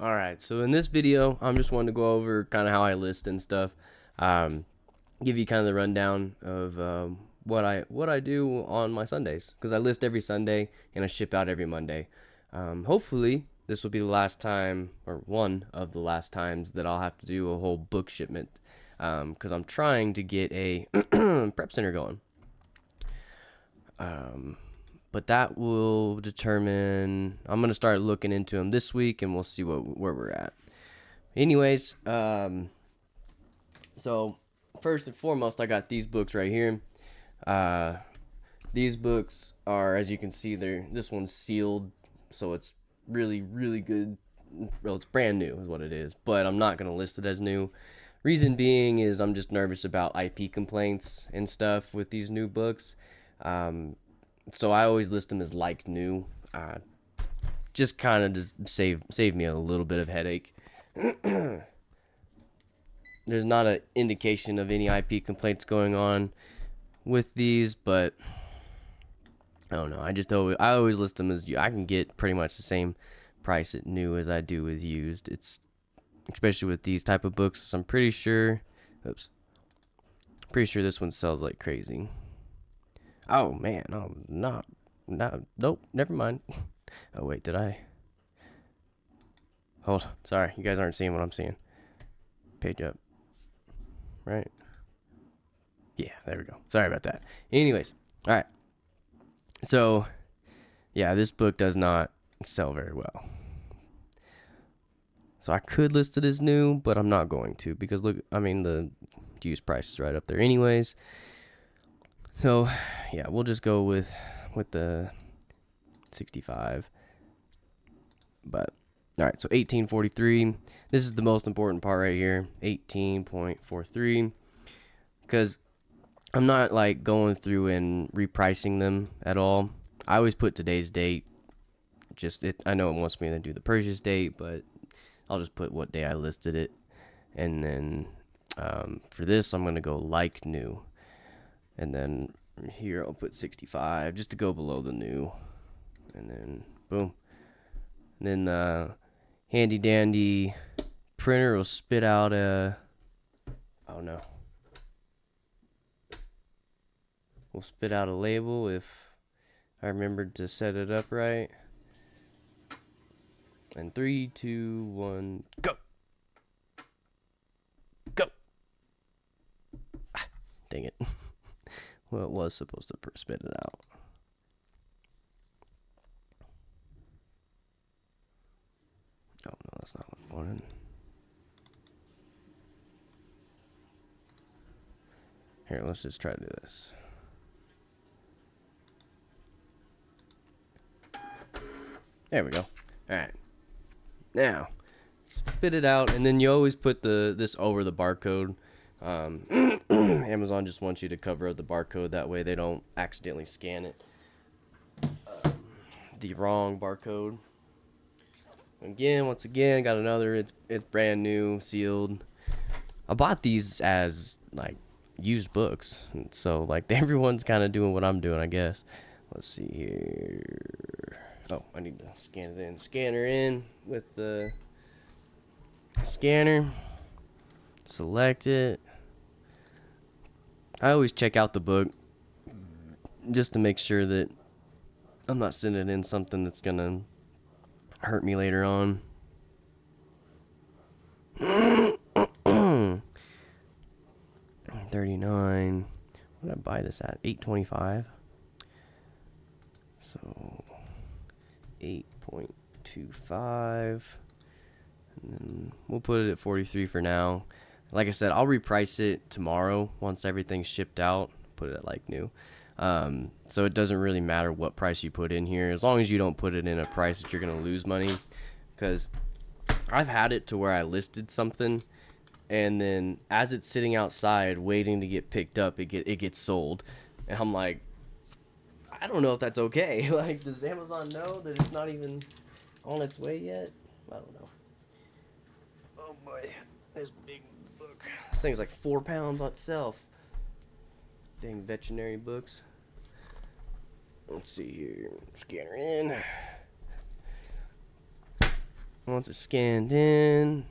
Alright, so in this video, I'm just wanting to go over kind of how I list and stuff. Um, Give you kind of the rundown of what I do on my Sundays, because I list every Sunday and I ship out every Monday. Hopefully, this will be the last time, or one of the last times, that I'll have to do a whole book shipment, because I'm trying to get a prep center going. But that will determine. I'm gonna start looking into them this week, and we'll see where we're at. Anyways, so first and foremost, I got these books right here. These books are, as you can see, this one's sealed, so it's really, really good. Well, it's brand new, is what it is. But I'm not gonna list it as new. Reason being is I'm just nervous about IP complaints and stuff with these new books. So I always list them as like new, just kind of just save me a little bit of headache. There's not an indication of any IP complaints going on with these, but I don't know. I always list them as I can get pretty much the same price at new as I do with used. It's especially with these type of books. So I'm pretty sure. Pretty sure this one sells like crazy. Oh man, no, nope, never mind. Oh wait, did I? Hold on, sorry, you guys aren't seeing what I'm seeing. Page up, right? Yeah, there we go. Sorry about that. Anyways, all right. So, yeah, this book does not sell very well. So I could list it as new, but I'm not going to, because look, I mean, the used price is right up there anyways. So, yeah, we'll just go with the 65. But, all right, so 1843. This is the most important part right here, 18.43. Because I'm not, like, going through and repricing them at all. I always put today's date. I know it wants me to do the purchase date, but I'll just put what day I listed it. And then for this, I'm going to go like new. And then here I'll put 65 just to go below the new. And then boom. And then the handy dandy printer will spit out a. Oh no. We'll spit out a label if I remembered to set it up right. And 3, 2, 1, go. Go. Ah, dang it. Well, it was supposed to spit it out. Oh, no, that's not what I wanted. Here, let's just try to do this. There we go. All right. Now, spit it out, and then you always put this over the barcode. Amazon just wants you to cover the barcode, that way they don't accidentally scan it the wrong barcode. Once again, got another. It's brand new, sealed. I bought these as like used books, and so like everyone's kind of doing what I'm doing, I guess. Let's see here. Oh, I need to scan it in. Scanner in with the scanner. Select it. I always check out the book just to make sure that I'm not sending in something that's gonna hurt me later on. 39. What did I buy this at? 825. So 8.25. And then we'll put it at 43 for now. Like I said, I'll reprice it tomorrow once everything's shipped out. Put it at like new. So it doesn't really matter what price you put in here, as long as you don't put it in a price that you're going to lose money. Because I've had it to where I listed something, and then as it's sitting outside waiting to get picked up, it gets sold. And I'm like, I don't know if that's okay. Like, does Amazon know that it's not even on its way yet? I don't know. Oh boy, this big book. This thing's like 4 pounds on itself. Dang veterinary books. Let's see here. Scanner in. Once it's scanned in,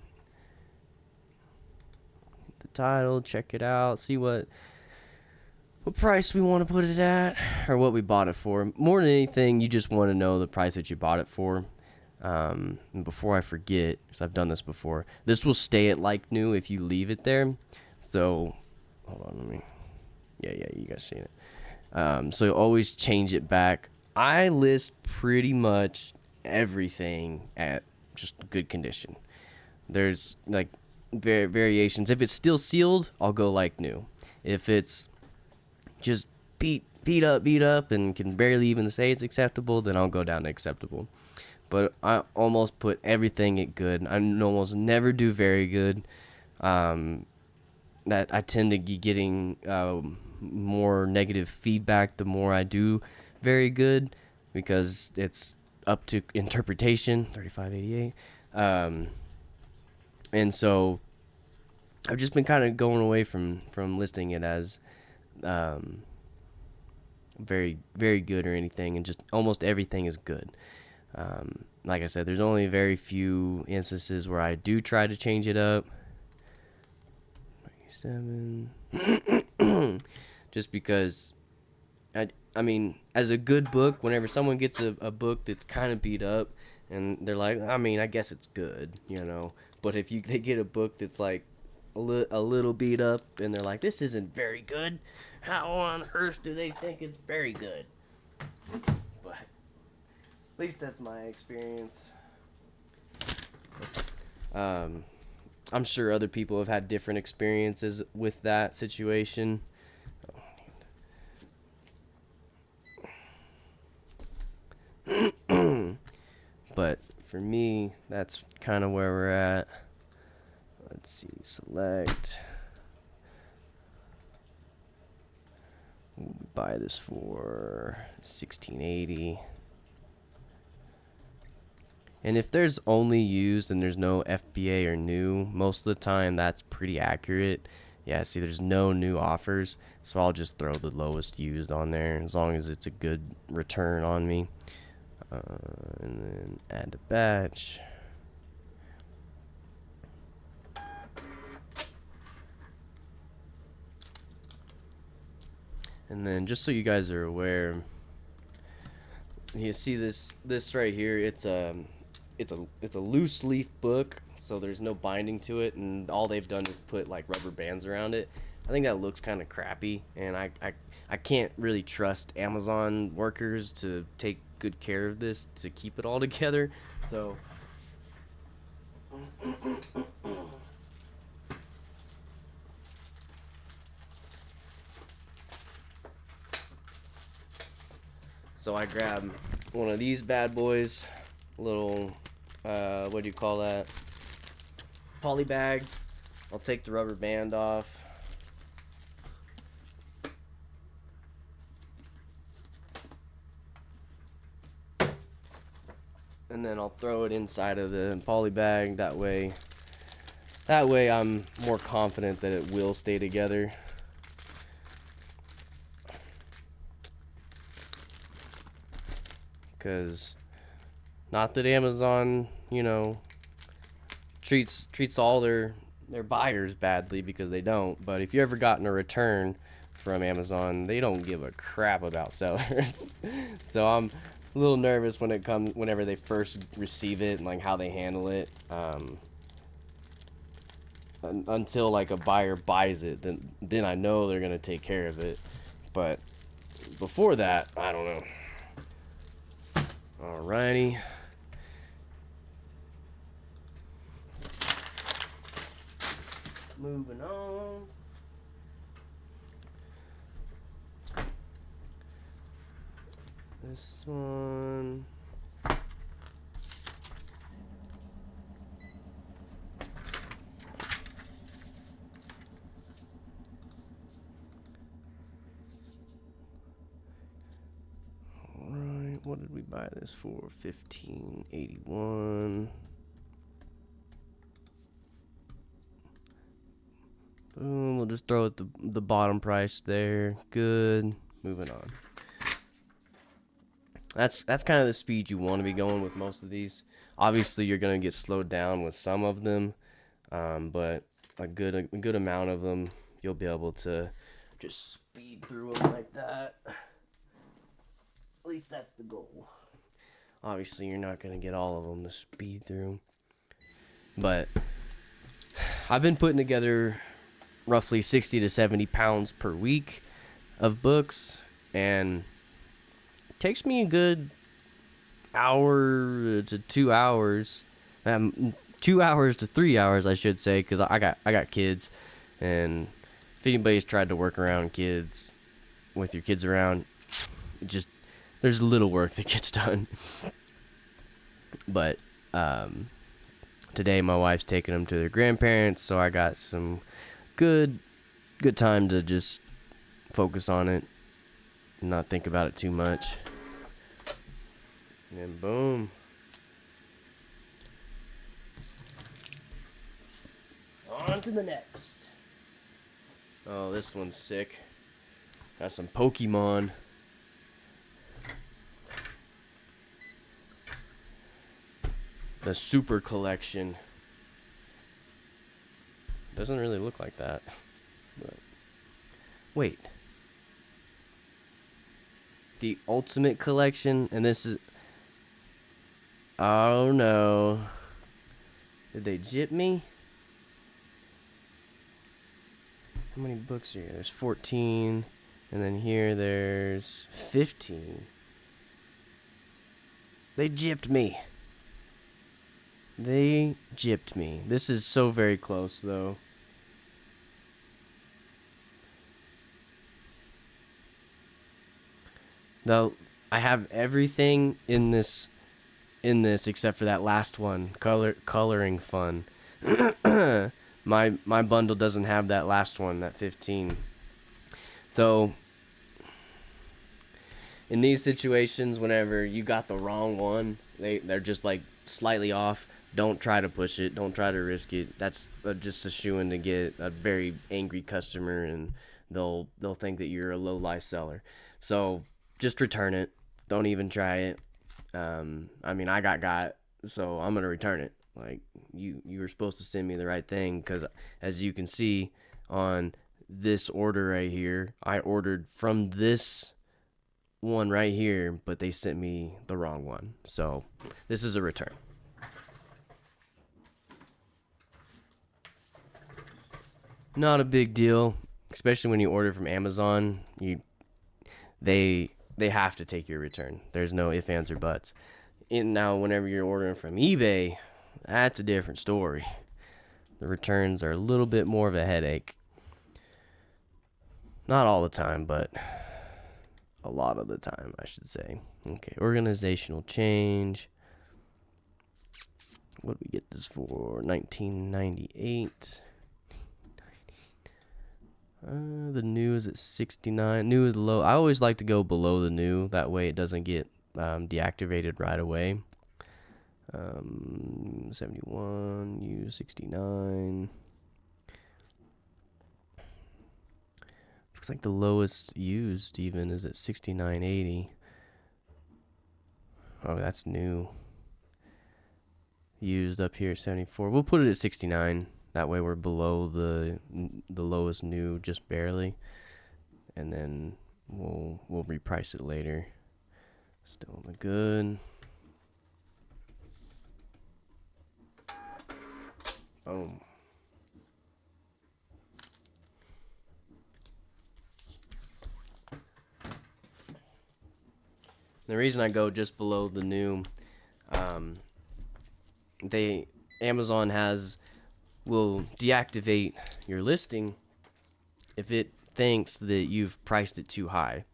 the title, check it out, see what price we want to put it at, or what we bought it for. More than anything, you just want to know the price that you bought it for. And before I forget, because I've done this before, this will stay at like new if you leave it there. So, hold on, let me. Yeah, you guys seen it. So always change it back. I list pretty much everything at just good condition. There's like variations. If it's still sealed, I'll go like new. If it's just beat up and can barely even say it's acceptable, then I'll go down to acceptable. But I almost put everything at good. I almost never do very good. That I tend to be getting more negative feedback the more I do very good, because it's up to interpretation. 3588. And so I've just been kind of going away from listing it as very, very good or anything, and just almost everything is good. Like I said, there's only very few instances where I do try to change it up. 97. Just because, I mean, as a good book, whenever someone gets a book that's kind of beat up, and they're like, I mean, I guess it's good, you know. But if they get a book that's like a little beat up, and they're like, this isn't very good, how on earth do they think it's very good? But at least that's my experience. I'm sure other people have had different experiences with that situation. But for me, that's kind of where we're at. Let's see, select. We'll buy this for $16.80. And if there's only used and there's no FBA or new, most of the time that's pretty accurate. Yeah, see, there's no new offers, so I'll just throw the lowest used on there as long as it's a good return on me. And then add a batch. And then just so you guys are aware, you see this right here, it's a loose leaf book, so there's no binding to it, and all they've done is put like rubber bands around it. I think that looks kind of crappy, and I can't really trust Amazon workers to take good care of this to keep it all together. So I grab one of these bad boys, little what do you call that, poly bag. I'll take the rubber band off. And then I'll throw it inside of the poly bag. That way I'm more confident that it will stay together. Because not that Amazon, you know, treats all their buyers badly, because they don't. But if you ever gotten a return from Amazon, they don't give a crap about sellers. So I'm a little nervous whenever they first receive it and like how they handle it. Until like a buyer buys it, then I know they're gonna take care of it. But before that, I don't know. Alrighty. Moving on. This one. Alright, what did we buy this for? $15.81. Boom, we'll just throw it the bottom price there. Good. Moving on. That's kind of the speed you want to be going with most of these. Obviously, you're gonna get slowed down with some of them, but a good amount of them, you'll be able to just speed through them like that. At least that's the goal. Obviously, you're not gonna get all of them to speed through, but I've been putting together roughly 60 to 70 pounds per week of books, and it takes me a good hour to 2 hours, 2 hours to 3 hours, I should say, because I got kids, and if anybody's tried to work around kids with your kids around, just there's little work that gets done. But today my wife's taking them to their grandparents, so I got some good time to just focus on it and not think about it too much. And then boom. On to the next. Oh, this one's sick. Got some Pokemon. The Super Collection. Doesn't really look like that. But wait. The Ultimate Collection, and this is... Oh no. Did they jip me? How many books are here? There's 14. And then here there's 15. They gypped me. They gypped me. This is so very close, though. Though I have everything in this except for that last one, coloring fun. my bundle doesn't have that last one, that 15. So in these situations, whenever you got the wrong one, they're just like slightly off. Don't try to push it. Don't try to risk it. That's just a shoo-in to get a very angry customer, and they'll think that you're a low-life seller. So just return it. Don't even try it. I mean, I got, so I'm gonna return it. Like you were supposed to send me the right thing, because as you can see on this order right here, I ordered from this one right here, but they sent me the wrong one. So this is a return. Not a big deal, especially when you order from Amazon. They have to take your return. There's no ifs, ands, or buts. And now, whenever you're ordering from eBay, that's a different story. The returns are a little bit more of a headache. Not all the time, but a lot of the time, I should say. Okay, organizational change. What did we get this for? 1998. The new is at 69. New is low. I always like to go below the new. That way it doesn't get deactivated right away. 71. Use 69. Looks like the lowest used even is at 69.80. Oh, that's new. Used up here at 74. We'll put it at 69. That way we're below the lowest new just barely, and then we'll reprice it later. Still in the good. Boom. The reason I go just below the new, Amazon will deactivate your listing if it thinks that you've priced it too high.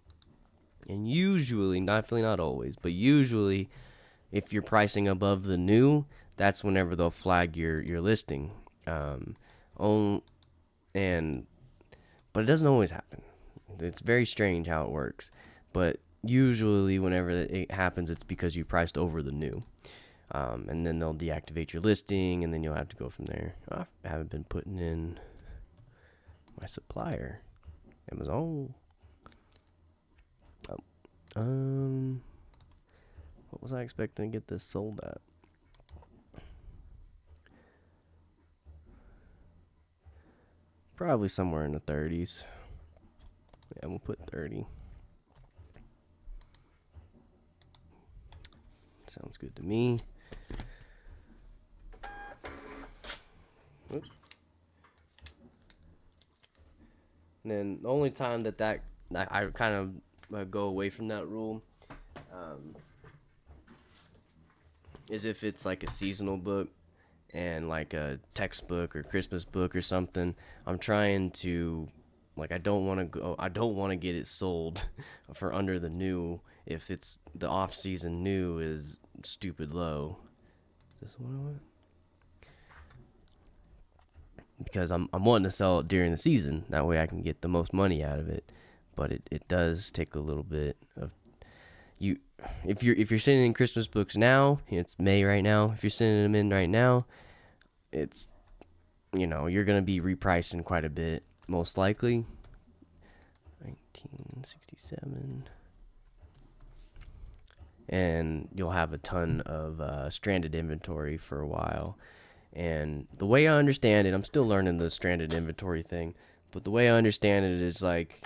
And usually, definitely not always, but usually if you're pricing above the new, that's whenever they'll flag your listing. But it doesn't always happen. It's very strange how it works. But usually whenever it happens, it's because you priced over the new. And then they'll deactivate your listing, and then you'll have to go from there. I haven't been putting in my supplier, Amazon. What was I expecting to get this sold at? Probably somewhere in the 30s. Yeah, we'll put 30. Sounds good to me. Oops. And then the only time that I kind of go away from that rule is if it's like a seasonal book and like a textbook or Christmas book or something. I'm trying to, like, I don't want to get it sold for under the new if it's the off-season new is stupid low. Is this what I want? Because I'm wanting to sell it during the season. That way I can get the most money out of it. But it does take a little bit of you. If you're sending in Christmas books now, it's May right now. If you're sending them in right now, it's, you're gonna be repricing quite a bit, most likely. 1967, and you'll have a ton of stranded inventory for a while. And the way I understand it, I'm still learning the stranded inventory thing, but the way I understand it is like,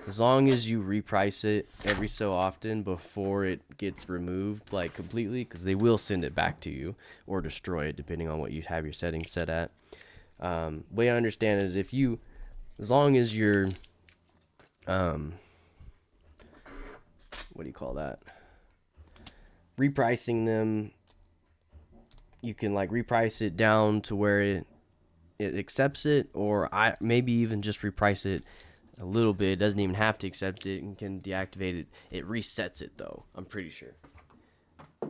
as long as you reprice it every so often before it gets removed, like completely, because they will send it back to you or destroy it depending on what you have your settings set at. Way I understand it is as long as you're, what do you call that? Repricing them, you can like reprice it down to where it accepts it, or maybe even just reprice it a little bit. It doesn't even have to accept it and can deactivate it. It resets it though. I'm pretty sure.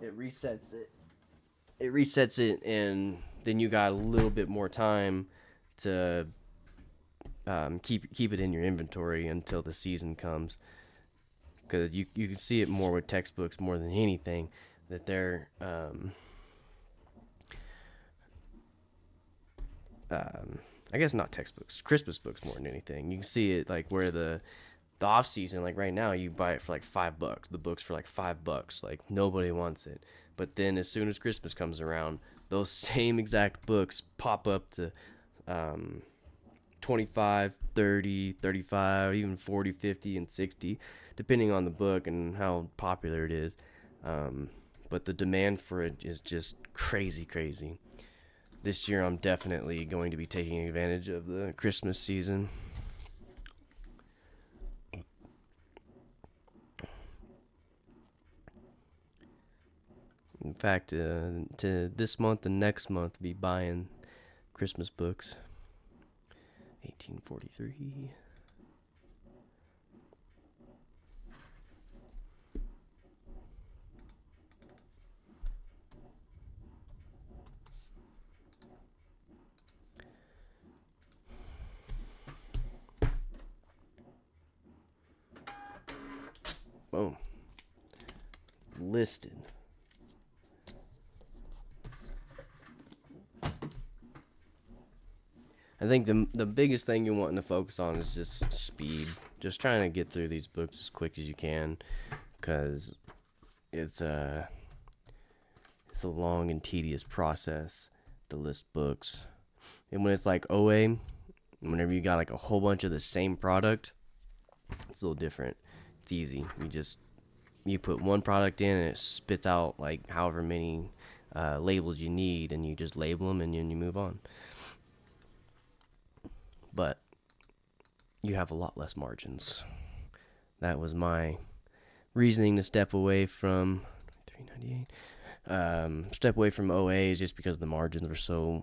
It resets it, and then you got a little bit more time to keep it in your inventory until the season comes. Because you can see it more with textbooks more than anything, that they're I guess not textbooks, Christmas books more than anything. You can see it like where the off season, like right now, you buy it for like $5. The book's for like $5. Like nobody wants it. But then as soon as Christmas comes around, those same exact books pop up to 25, 30, 35, even 40, 50, and 60, depending on the book and how popular it is. But the demand for it is just crazy. This year I'm definitely going to be taking advantage of the Christmas season. In fact, to this month and next month, be buying Christmas books. 1843. Boom. Listed. I think the biggest thing you're wanting to focus on is just speed. Just trying to get through these books as quick as you can, because it's a long and tedious process to list books. And when it's like OA, whenever you got like a whole bunch of the same product, it's a little different. It's easy. You put one product in and it spits out like however many labels you need, and you just label them and then you move on. But you have a lot less margins. That was my reasoning to step away from $3.98. Step away from OA is just because the margins were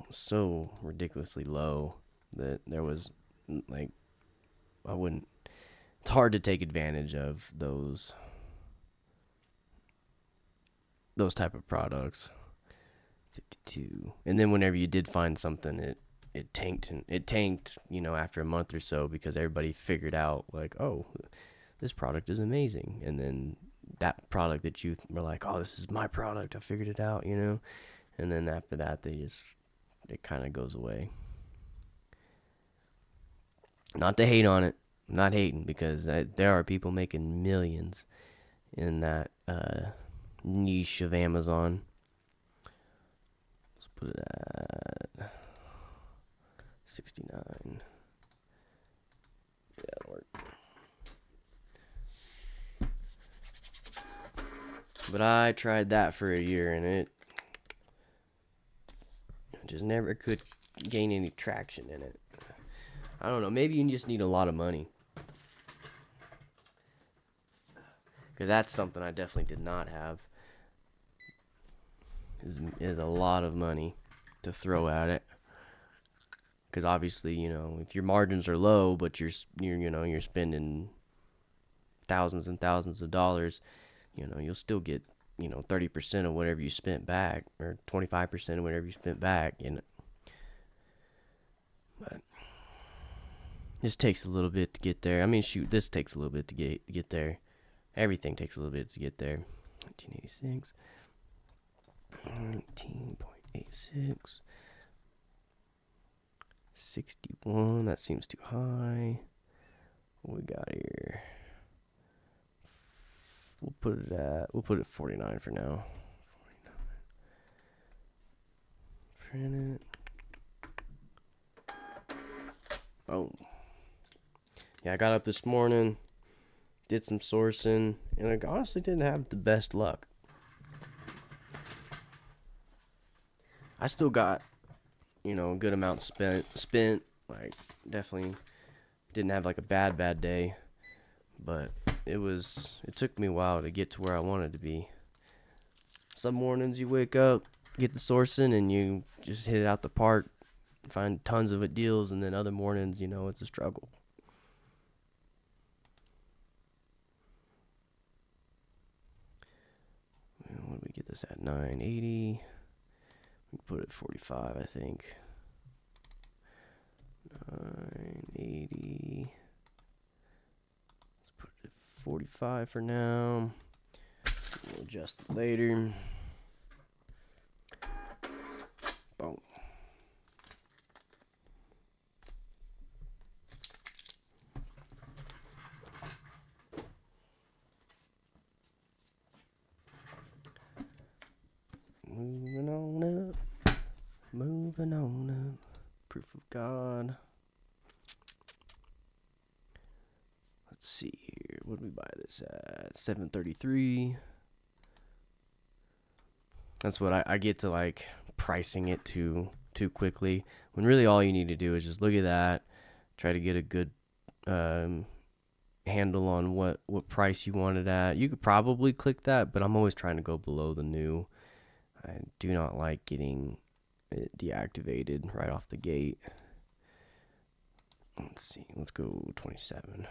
so ridiculously low that there was like it's hard to take advantage of those type of products. 52. And then whenever you did find something, it tanked after a month or so, because everybody figured out like, oh, this product is amazing. And then that product that you were like, oh, this is my product, I figured it out, and then after that it kind of goes away. Not to hate on it. I'm not hating, because there are people making millions in that niche of Amazon. Let's put it at 69. But I tried that for a year, and it just never could gain any traction in it. I don't know. Maybe you just need a lot of money. Because that's something I definitely did not have. Is a lot of money to throw at it. Because obviously, you know, if your margins are low, but you're spending thousands and thousands of dollars, you know, you'll still get, 30% of whatever you spent back, or 25% of whatever you spent back. But this takes a little bit to get there. I mean, shoot, this takes a little bit to get there. Everything takes a little bit to get there. 1986. 19.86. 61. That seems too high. What we got here? We'll put it at 49 for now. 49. Print it. Boom. Yeah, I got up this morning, did some sourcing, and I honestly didn't have the best luck. I still got, a good amount spent. Like, definitely didn't have like a bad day, but it took me a while to get to where I wanted to be. Some mornings you wake up, get the sourcing, and you just hit it out the park, find tons of deals, and then other mornings, it's a struggle. What did we get this at? 980. We put it at 45, I think. 980. Let's put it at 45 for now. We'll adjust it later. Boom. Moving on up. Moving on up. Proof of God. Let's see here. What did we buy this at? 733. That's what I get to like pricing it too quickly. When really all you need to do is just look at that, try to get a good handle on what price you want it at. You could probably click that, but I'm always trying to go below the new. I do not like getting it deactivated right off the gate. Let's see. Let's go 27.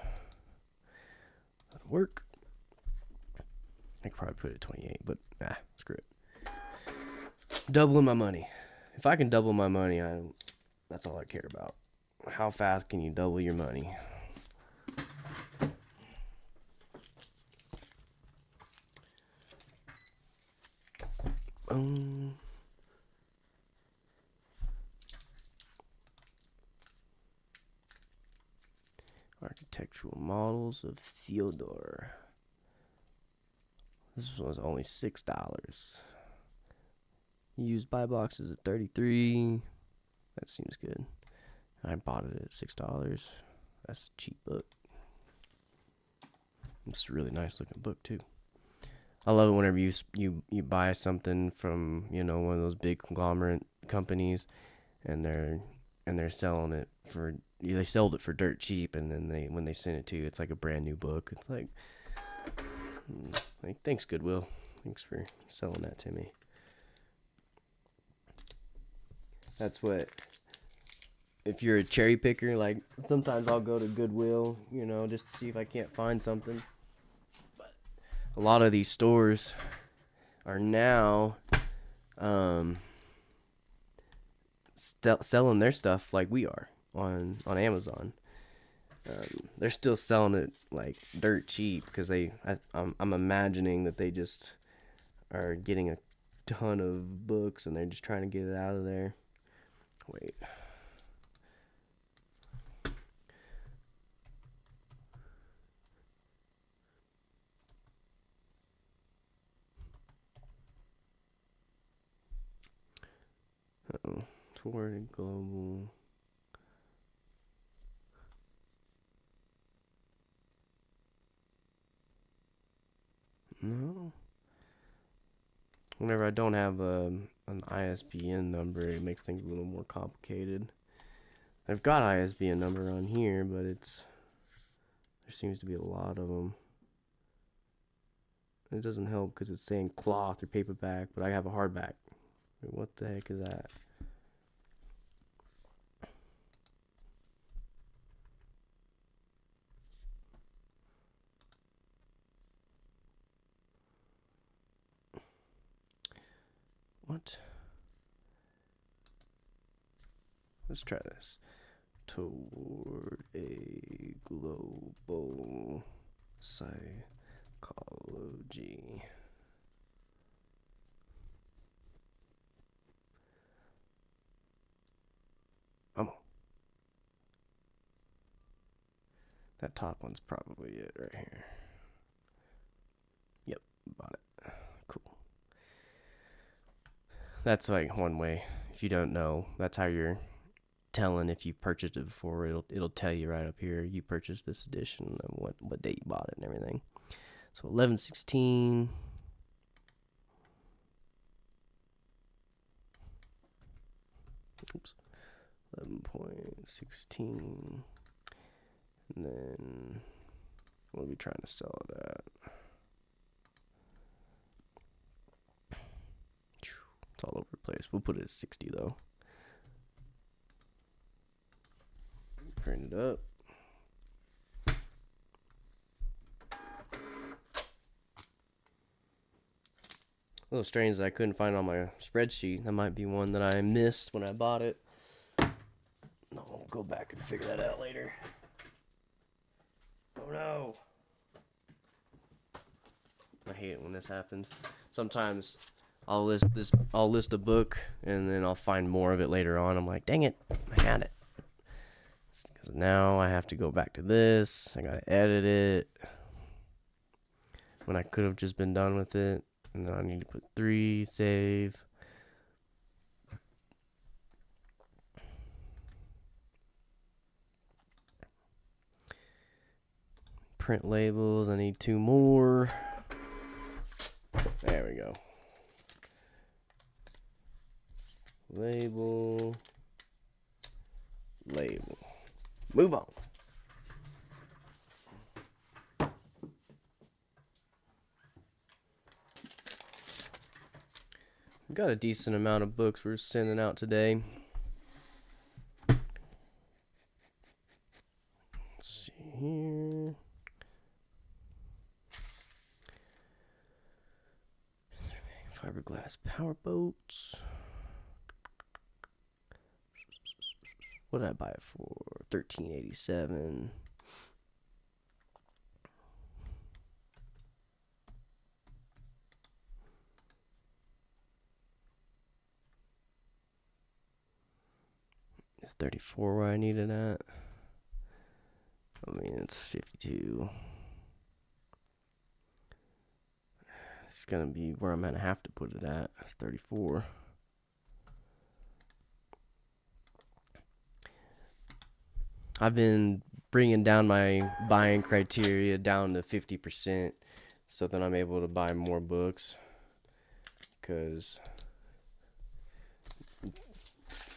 That'll work. I could probably put it at 28, but screw it. Doubling my money. If I can double my money, that's all I care about. How fast can you double your money? Architectural models of Theodore. This was only $6. Used buy boxes at 33. That seems good. I bought it at $6. That's a cheap book. It's a really nice looking book too. I love it whenever you buy something from one of those big conglomerate companies, and they're selling it for they sold it for dirt cheap, and then when they send it to you, it's like a brand new book. It's like thanks Goodwill, thanks for selling that to me. That's what, if you're a cherry picker, like sometimes I'll go to Goodwill, just to see if I can't find something. But a lot of these stores are now selling their stuff like we are on Amazon. They're still selling it like dirt cheap because I'm imagining that they just are getting a ton of books and they're just trying to get it out of there. Wait. Uh-oh. Toward global. No. whenever I don't have an ISBN number, it makes things a little more complicated. I've got ISBN number on here, but there seems to be a lot of them. It doesn't help because it's saying cloth or paperback, but I have a hardback. Wait, what the heck is that? What? Let's try this. Toward a global psychology. That top one's probably it right here. Yep, bought it. Cool. That's like one way. If you don't know, that's how you're telling if you purchased it before. It'll tell you right up here you purchased this edition and what date you bought it and everything. So 11/16. Oops. 11.16. And then what are we trying to sell it at? It's all over the place. We'll put it at 60 though. Print it up. Little strains that I couldn't find on my spreadsheet. That might be one that I missed when I bought it. I'll go back and figure that out later. Oh no. I hate it when this happens. Sometimes I'll list a book and then I'll find more of it later on. I'm like, dang it, I had it. Because now I have to go back to this. I gotta edit it when I could have just been done with it. And then I need to put 3, save. Print labels, I need 2 more. There we go. Label. Move on. We've got a decent amount of books we're sending out today. Let's see here. Fiberglass power boats. What did I buy it for? $13.87. Is 34 where I need it at? I mean, it's 52. It's gonna be where I'm gonna have to put it at. It's 34. I've been bringing down my buying criteria down to 50%, so that I'm able to buy more books. Because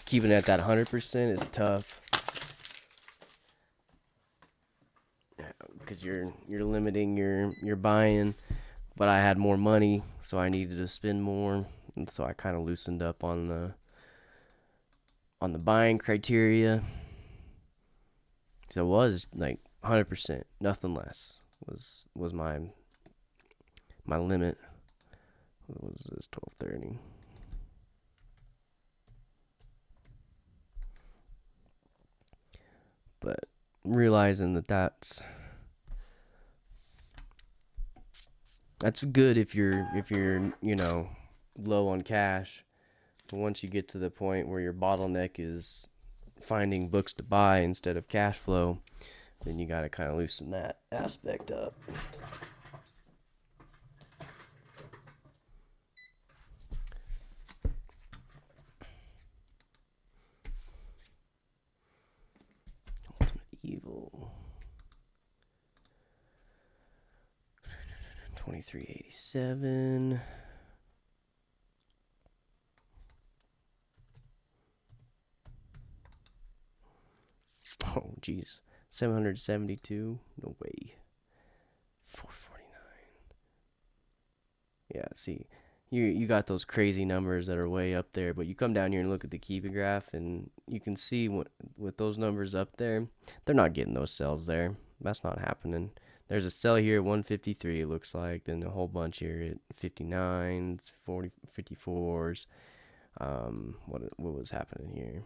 keeping it at that 100% is tough. Because you're limiting your buying. But I had more money, so I needed to spend more, and so I kind of loosened up on the buying criteria. So it was like 100%, nothing less was my limit. What was this? 12:30. But realizing that's good if you're low on cash. But once you get to the point where your bottleneck is finding books to buy instead of cash flow, then you got to kind of loosen that aspect up. Ultimate Evil. 23.87. Oh, geez. 772. No way. 449. Yeah, see, you got those crazy numbers that are way up there, but you come down here and look at the Keepa graph, and you can see what with those numbers up there, they're not getting those sells there. That's not happening. There's a sell here at 153, it looks like, then a whole bunch here at 59s, 40, 54s. What was happening here?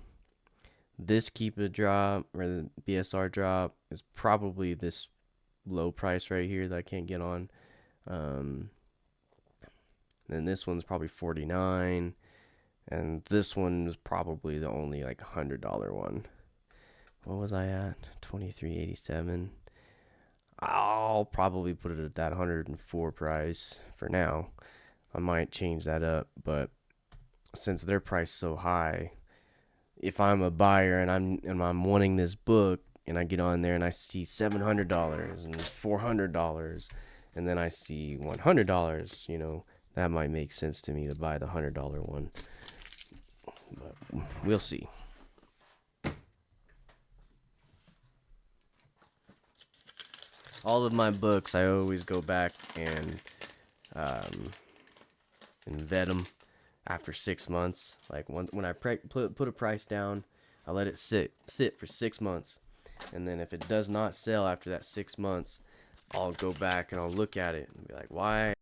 This Keepa drop or the BSR drop is probably this low price right here that I can't get on. Then this one's probably 49, and this one is probably the only like $100 one. What was I at? 23.87. I'll probably put it at that 104 price for now. I might change that up, but since their price so high, if I'm a buyer and I'm wanting this book and I get on there and I see $700 and $400 and then I see $100, that might make sense to me to buy the $100 one. But we'll see. All of my books, I always go back and vet them after 6 months. Like when I put a price down, I let it sit for 6 months, and then if it does not sell after that 6 months, I'll go back and I'll look at it and be like, why